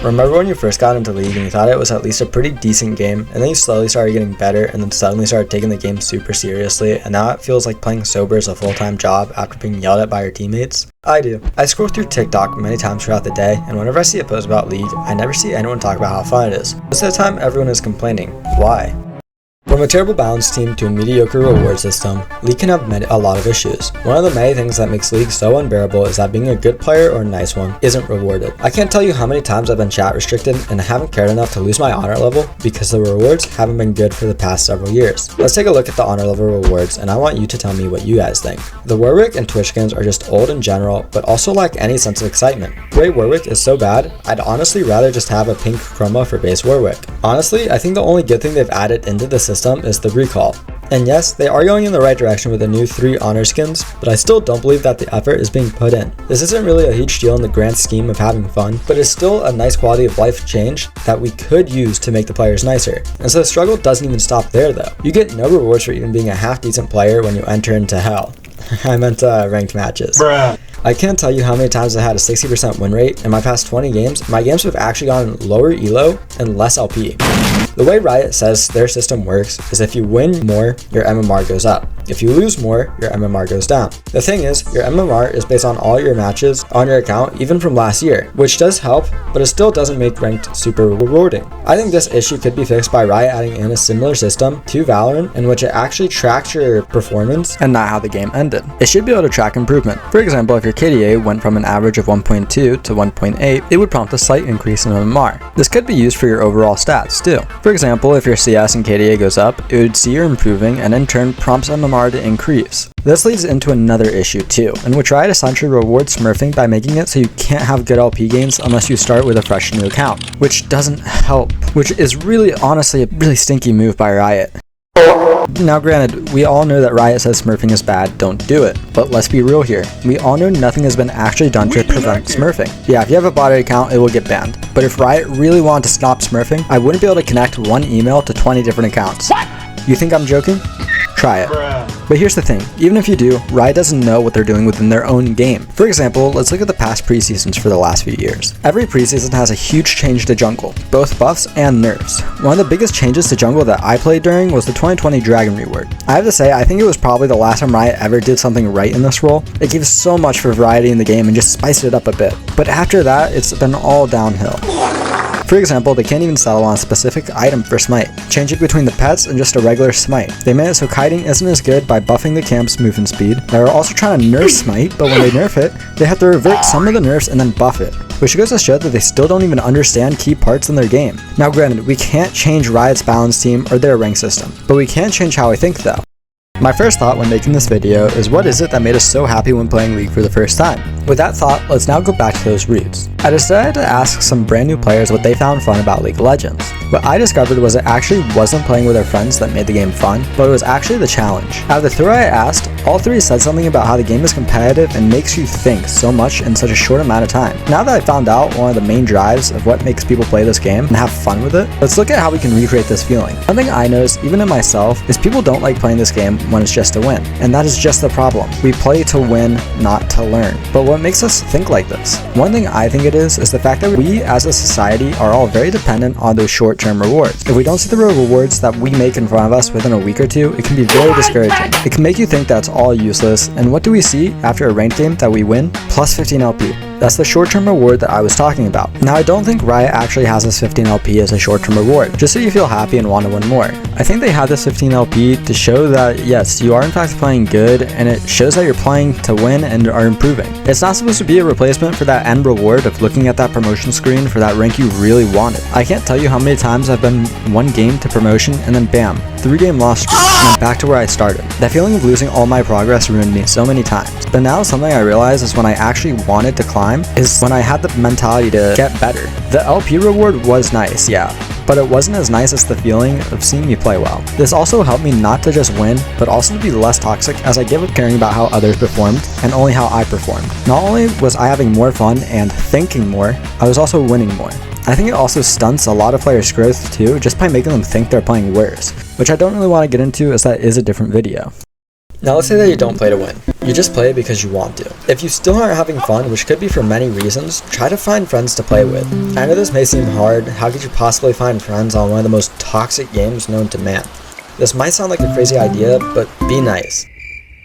Remember when you first got into League and you thought it was at least a pretty decent game, and then you slowly started getting better and then suddenly started taking the game super seriously, and now it feels like playing sober is a full-time job after being yelled at by your teammates? I do. I scroll through TikTok many times throughout the day, and whenever I see a post about League, I never see anyone talk about how fun it is. Most of the time, everyone is complaining. Why? From a terrible balance team to a mediocre reward system, League can have a lot of issues. One of the many things that makes League so unbearable is that being a good player or a nice one isn't rewarded. I can't tell you how many times I've been chat restricted and I haven't cared enough to lose my honor level because the rewards haven't been good for the past several years. Let's take a look at the honor level rewards, and I want you to tell me what you guys think. The Warwick and Twitch skins are just old in general, but also lack any sense of excitement. Gray Warwick is so bad, I'd honestly rather just have a pink chroma for base Warwick. Honestly, I think the only good thing they've added into the system is the recall. And yes, they are going in the right direction with the new 3 honor skins, but I still don't believe that the effort is being put in. This isn't really a huge deal in the grand scheme of having fun, but it's still a nice quality of life change that we could use to make the players nicer. And so the struggle doesn't even stop there though. You get no rewards for even being a half decent player when you enter into hell. I meant ranked matches. Bruh. I can't tell you how many times I had a 60% win rate. In my past 20 games, my games have actually gotten lower elo and less LP. The way Riot says their system works is if you win more, your MMR goes up. If you lose more, your MMR goes down. The thing is, your MMR is based on all your matches on your account, even from last year, which does help, but it still doesn't make ranked super rewarding. I think this issue could be fixed by Riot adding in a similar system to Valorant in which it actually tracks your performance and not how the game ended. It should be able to track improvement. For example, if your KDA went from an average of 1.2 to 1.8, it would prompt a slight increase in MMR. This could be used for your overall stats too. For example, if your CS and KDA goes up, it would see you're improving and in turn prompts MMR to increase. This leads into another issue too, in which Riot essentially rewards smurfing by making it so you can't have good LP gains unless you start with a fresh new account, which doesn't help, which is really honestly a really stinky move by Riot. Now granted, we all know that Riot says smurfing is bad, don't do it. But let's be real here. We all know nothing has been actually done to prevent smurfing. Yeah, if you have a bot account, it will get banned. But if Riot really wanted to stop smurfing, I wouldn't be able to connect one email to 20 different accounts. What? You think I'm joking? Try it. But here's the thing, even if you do, Riot doesn't know what they're doing within their own game. For example, let's look at the past preseasons for the last few years. Every preseason has a huge change to jungle, both buffs and nerfs. One of the biggest changes to jungle that I played during was the 2020 Dragon Reward. I have to say, I think it was probably the last time Riot ever did something right in this role. It gave so much for variety in the game and just spiced it up a bit. But after that, it's been all downhill. For example, they can't even settle on a specific item for Smite, changing between the pets and just a regular Smite. They made it so kiting isn't as good by buffing the camp's movement speed. They were also trying to nerf Smite, but when they nerf it, they have to revert some of the nerfs and then buff it, which goes to show that they still don't even understand key parts in their game. Now granted, we can't change Riot's balance team or their rank system, but we can change how I think though. My first thought when making this video is what is it that made us so happy when playing League for the first time? With that thought, let's now go back to those roots. I decided to ask some brand new players what they found fun about League of Legends. What I discovered was it actually wasn't playing with their friends that made the game fun, but it was actually the challenge. Out of the 3 I asked, all 3 said something about how the game is competitive and makes you think so much in such a short amount of time. Now that I found out one of the main drives of what makes people play this game and have fun with it, let's look at how we can recreate this feeling. One thing I noticed, even in myself, is people don't like playing this game when it's just to win. And that is just the problem. We play to win, not to learn. But what makes us think like this? One thing I think it is the fact that we as a society are all very dependent on those short-term rewards. If we don't see the rewards that we make in front of us within a week or two, it can be very discouraging. It can make you think that's all useless, and what do we see after a ranked game that we win? Plus 15 LP. That's the short-term reward that I was talking about. Now I don't think Riot actually has this 15 LP as a short-term reward, just so you feel happy and want to win more. I think they have this 15 LP to show that yes, you are in fact playing good, and it shows that you're playing to win and are improving. It's not supposed to be a replacement for that end reward of looking at that promotion screen for that rank you really wanted. I can't tell you how many times I've been 1 game to promotion and then bam, 3-game loss streak, and I'm back to where I started. That feeling of losing all my progress ruined me so many times. But now something I realize is when I actually wanted to climb is when I had the mentality to get better. The LP reward was nice, yeah, but it wasn't as nice as the feeling of seeing me play well. This also helped me not to just win, but also to be less toxic as I gave up caring about how others performed and only how I performed. Not only was I having more fun and thinking more, I was also winning more. I think it also stunts a lot of players' growth too, just by making them think they're playing worse, which I don't really want to get into as that is a different video. Now let's say that you don't play to win. You just play because you want to. If you still aren't having fun, which could be for many reasons, try to find friends to play with. I know this may seem hard. How could you possibly find friends on one of the most toxic games known to man? This might sound like a crazy idea, but be nice.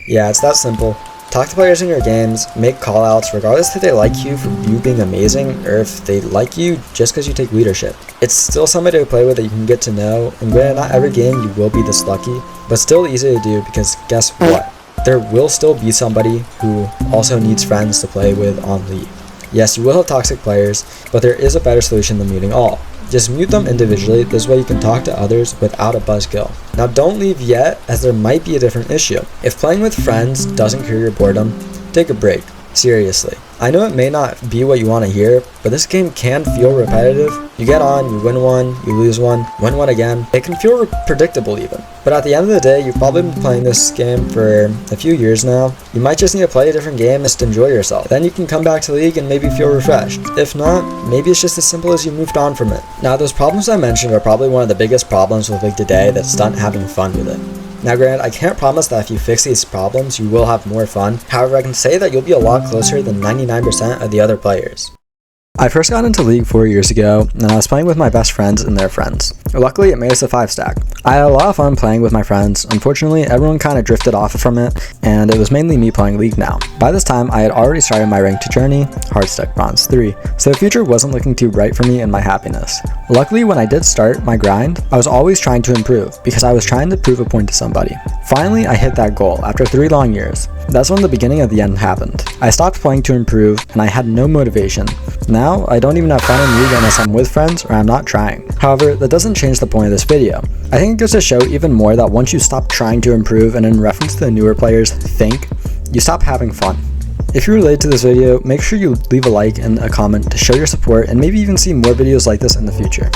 Yeah, it's that simple. Talk to players in your games, make callouts, regardless if they like you for you being amazing or if they like you just because you take leadership. It's still somebody to play with that you can get to know, and granted, not every game you will be this lucky, but still easy to do because guess what? There will still be somebody who also needs friends to play with on League. Yes, you will have toxic players, but there is a better solution than muting all. Just mute them individually, this way you can talk to others without a buzzkill. Now don't leave yet, as there might be a different issue. If playing with friends doesn't cure your boredom, take a break. Seriously. I know it may not be what you want to hear, but this game can feel repetitive. You get on, you win one, you lose one, win one again. It can feel predictable even. But at the end of the day, you've probably been playing this game for a few years now. You might just need to play a different game and just enjoy yourself. Then you can come back to League and maybe feel refreshed. If not, maybe it's just as simple as you moved on from it. Now those problems I mentioned are probably one of the biggest problems with League today that stunt having fun with it. Now granted, I can't promise that if you fix these problems, you will have more fun. However, I can say that you'll be a lot closer than 99% of the other players. I first got into League 4 years ago, and I was playing with my best friends and their friends. Luckily, it made us a 5-stack. I had a lot of fun playing with my friends. Unfortunately, everyone kind of drifted off from it, and it was mainly me playing League now. By this time, I had already started my ranked journey, Hardstack Bronze 3, so the future wasn't looking too bright for me and my happiness. Luckily, when I did start my grind, I was always trying to improve, because I was trying to prove a point to somebody. Finally, I hit that goal after 3 long years. That's when the beginning of the end happened. I stopped playing to improve, and I had no motivation. Now, I don't even have fun in League unless I'm with friends or I'm not trying. However, that doesn't change the point of this video. I think it goes to show even more that once you stop trying to improve, and in reference to the newer players think, you stop having fun. If you relate to this video, make sure you leave a like and a comment to show your support and maybe even see more videos like this in the future.